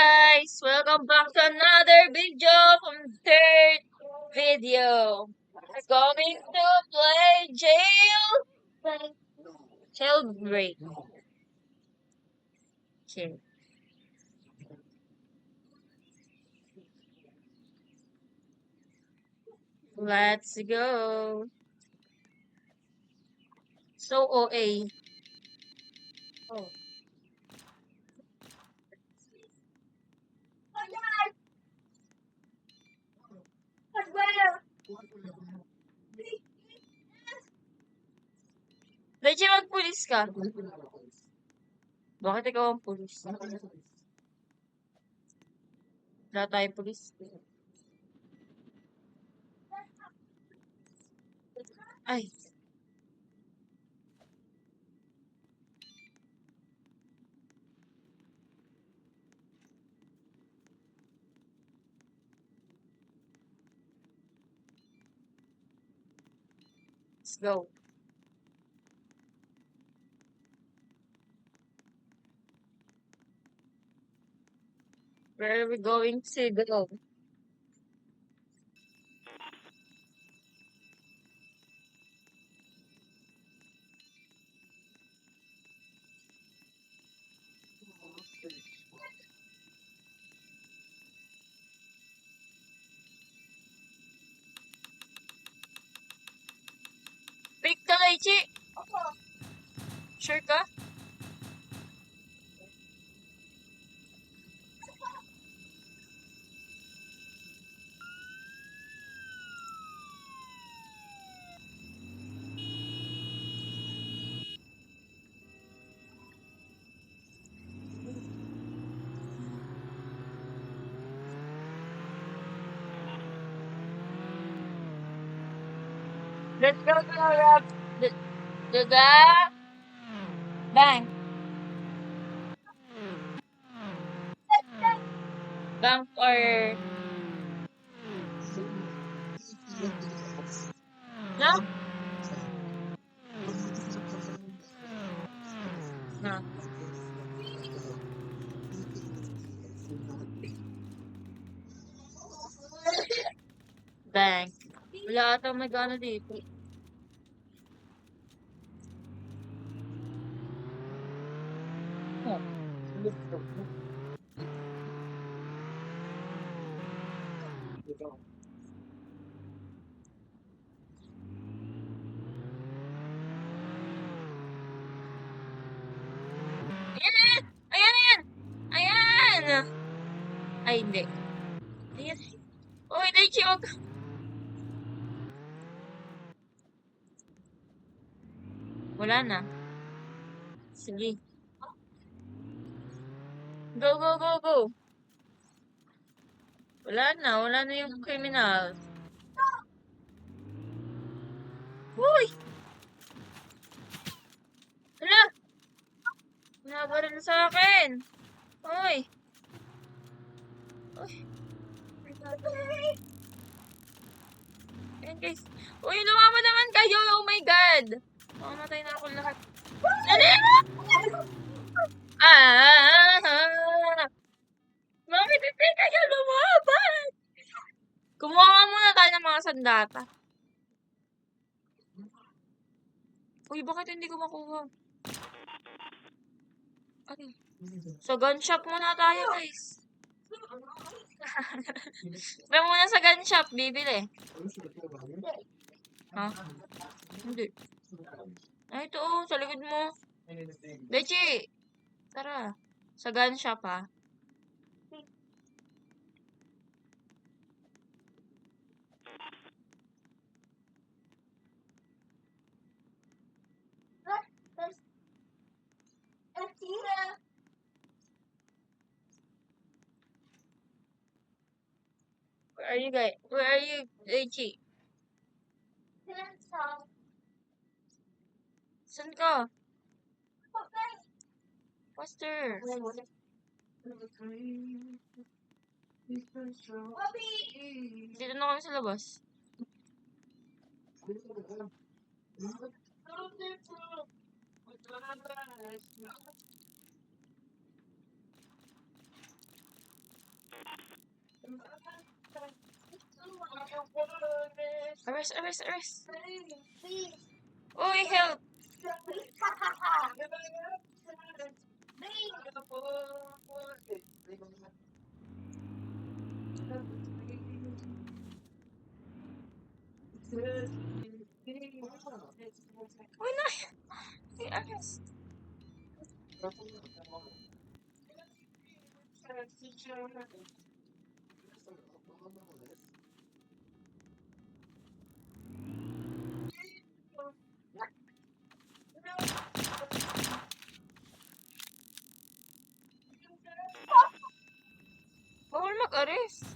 guys! Welcome back to another video from third video. We're going to play jailbreak. Okay. Let's go. So OA. Oh. Legit magpulis ka. Bakit ikaw ang pulis? Wala tayo pulis. Ay. Let's go. Where are we going to go? Pick ka, Ichi! Sure ka? Let's go to the bank. Bank or no? No. Bank. Wala ata may gano dito. Oh. Ayan! Ayan! Ayan! Ayan! Ay, hindi. Ayan. Uy, Daichi, wag. Wala na. Sige. Go, go, go, go. Wala na yung criminal. Uy! Hala! Nabaril sa akin. Uy! Uy! Ayan guys. Uy, lumama naman kayo. Oh my God. Mamamatay na ako lahat. Ano yun? Bakit hindi kayo lumaban? Kumuha nga muna tayo ng mga sandata. Uy, bakit hindi ko makuha? Okay. So, gun shop muna tayo, guys. Pero muna sa gun shop, bibili. Ha? Hindi. Ay, ito oh, sa likod mo. Bechi! Tara. Sa gun shop, ha? Where are you guys? Where are you, Bechi? Saan ka? Faster. Dito na kami sa labas. Arrest, arrest, arrest. Uy, help! Uy, na! Uy, arrest. Bawal mag-arrest.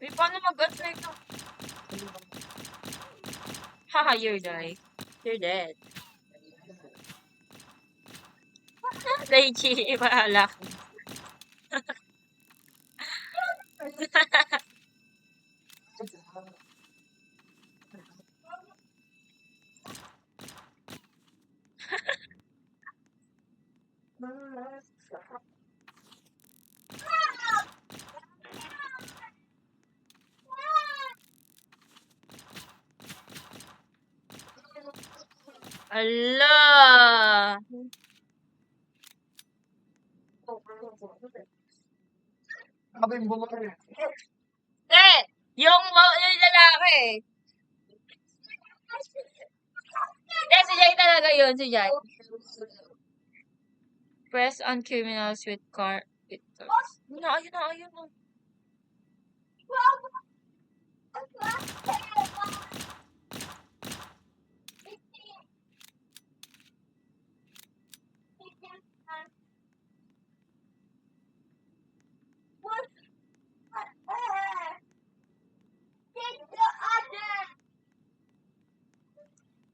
Uy, paano mag-guns na ito? Haha, you're dead. You're dead. Daichi, bahala. Ala! Eh! Yung lalaki. Hindi, si Jai talaga yun, si Jai. Press on criminals with car. Ayun na, ayun na, ayun na.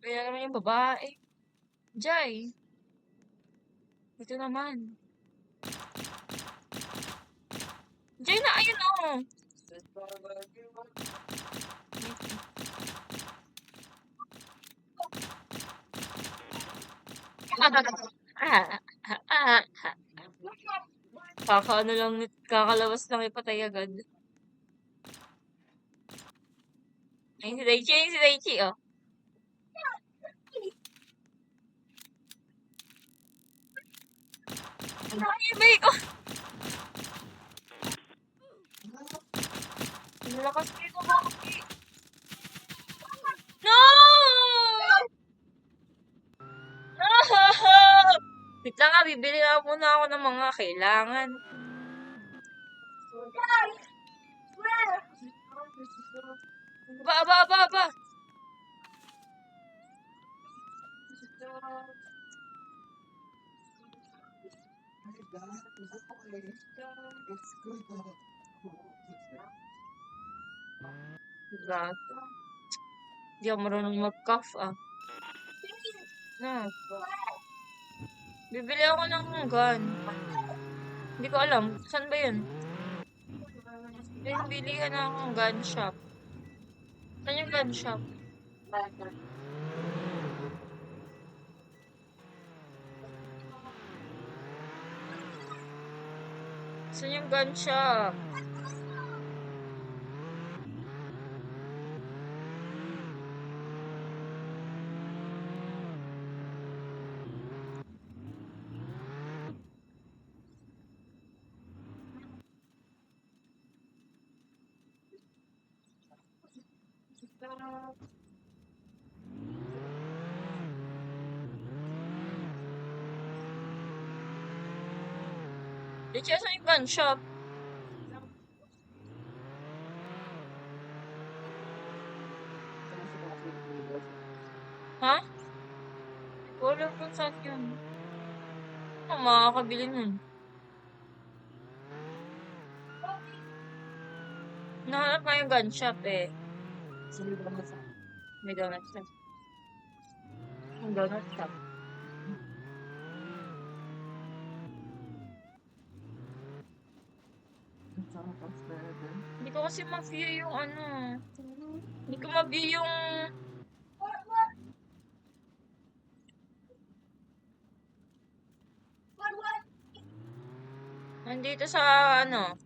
Kaya naman yung babae. Jai. Ito naman. Jai na, ayun o. Kakaano lang, kakalawas lang ipatay agad. Ayun si Daichi, oh. Ay, bay ko. Ang lakas dito, Maki. No! No! Wait lang nga, bibili na muna ako ng mga kailangan. Ba. Gato. Di ako marunong mag-cuff, ah. Na. Bibili ako ng gun. Hindi ko alam. Saan ba yun? Bili ka ng gun shop. Saan yung gun shop? Saan yung gun shop? Di siya saan yung gun shop? Ha? Wala kung saan yun. Ano makakabili nun? Nahanap nga yung gun shop eh. May donut shop. Ang donut shop. Hindi ko kasi ma-view yung ano. Hindi ko ma-view yung... Nandito sa ano.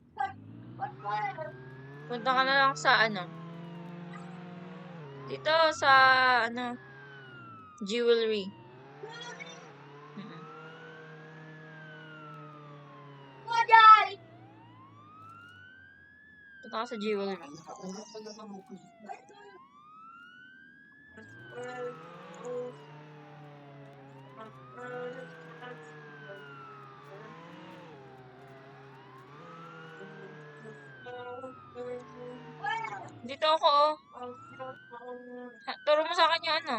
Punta ka na lang sa ano. Dito sa ano. Jewelry. Mm-mm. Punta ka sa jewelry. Dito ako. Turo mo sa akin yung ano.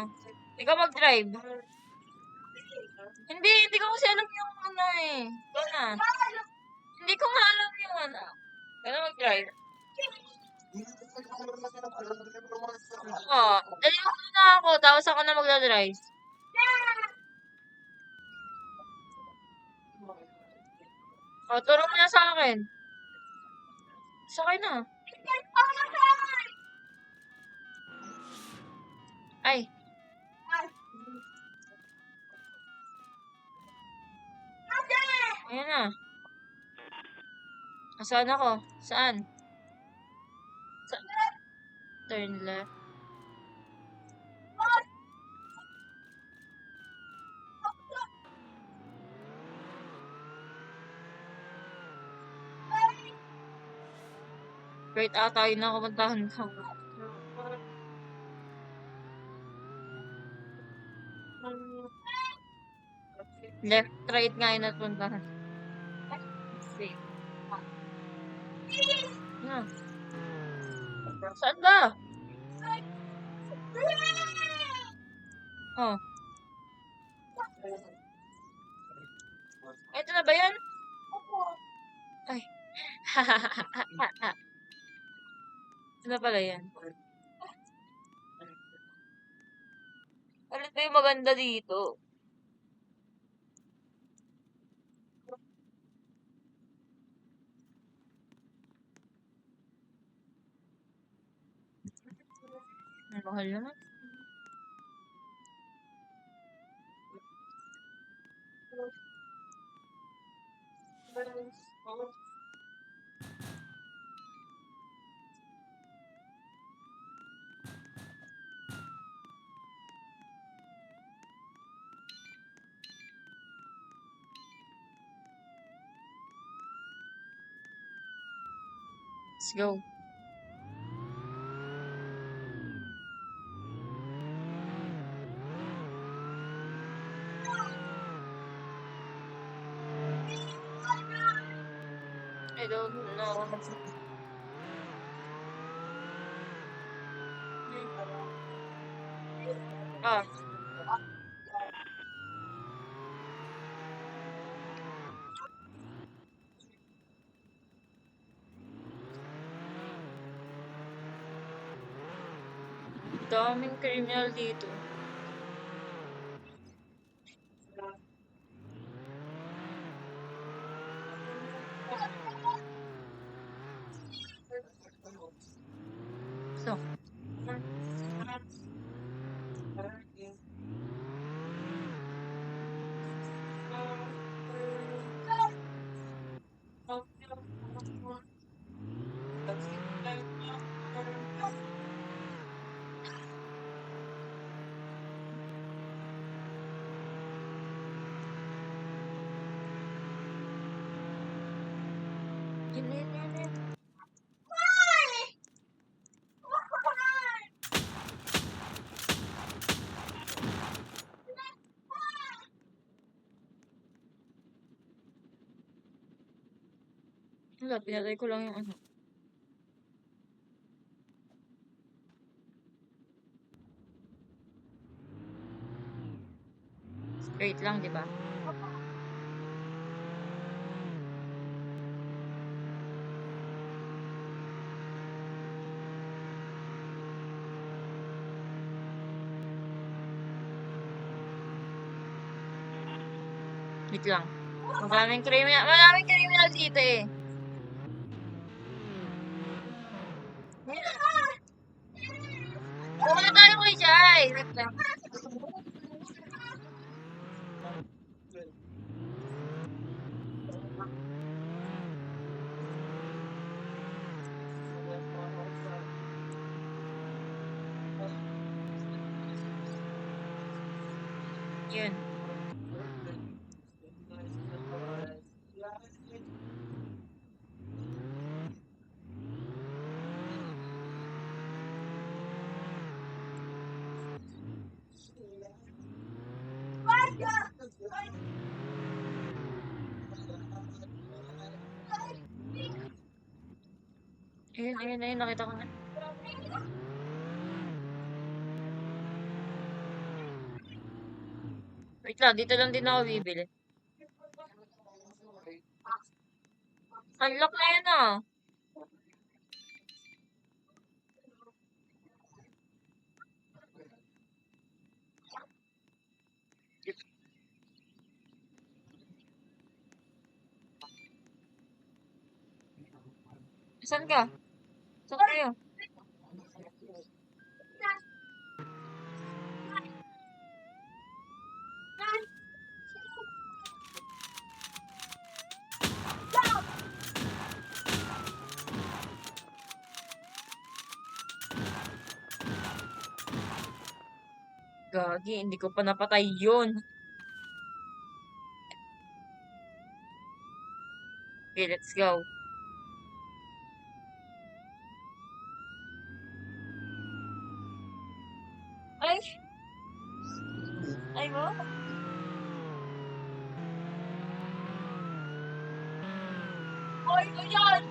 Ikaw mag-drive. Hindi ko kasi alam yung ano eh. Ikaw na. Hindi ko nga alam yung ano. Ikaw na mag-drive. Oo. Dali mo na ako, tapos ako na magdadrive. O, turo mo na sa akin. Sakay na. Ay. Ayan na. Saan ako? Saan? Turn left. Right ata yun na kumuntahan ko. Left, right nga yun at puntahan. Wait. Na. Saan ba? Oh. Ito na ba yan? Ay. Ito na pala yan. Ulit ba yung maganda dito? Ang mahal naman. Let's go. I don't know. Ah. Daming criminal dito. So. Yun. Wala, pinatay ko lang yung ano. Straight lang, di ba? Wait lang. Maraming criminal dito eh. Pumunta tayo kay Jai. Wait lang. Yun. Ayun, nakita ko na. Wait lang, dito lang din ako bibili. Unlock na yun ah. Saan ka? Saan kayo? Gagi, hindi ko pa napatay yun. Okay, let's go. Ay! Ay mo? Ay, ganyan!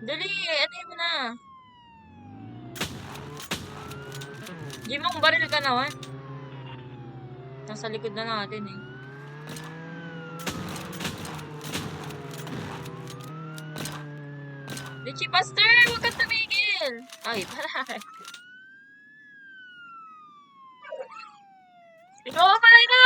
Dali, ano mo na? Jimong, baril ka naman. Nasa likod na natin eh. Richie Pastor, huwag kang tumigil! Ay, para. Ikaw pa pala ito!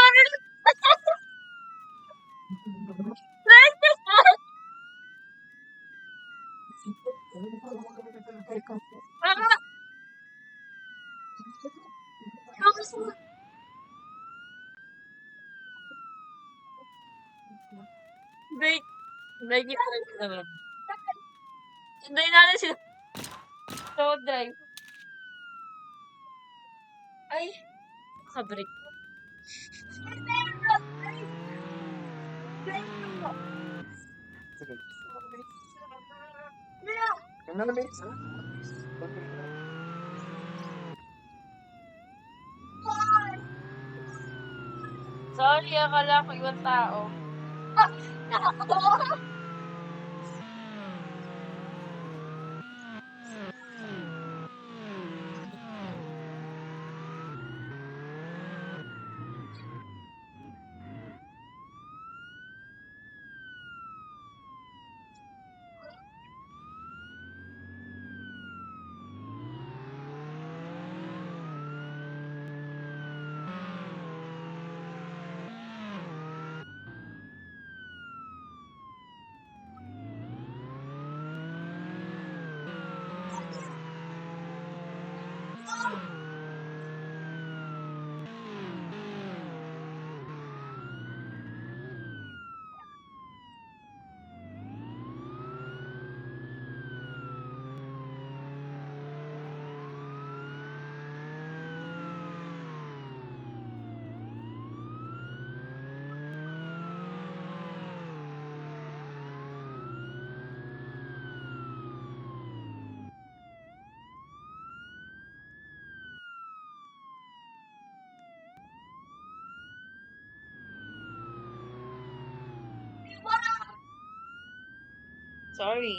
Break. Break yung naman. Sundayin natin sila. Road drive. Ay, kabreak. Sorry, akala ko ibang tao. Sorry.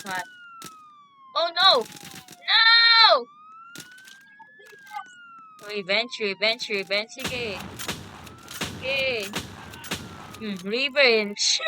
lahat. Oh no! No! Revenge, revenge, revenge. Sige. Sige. Revenge.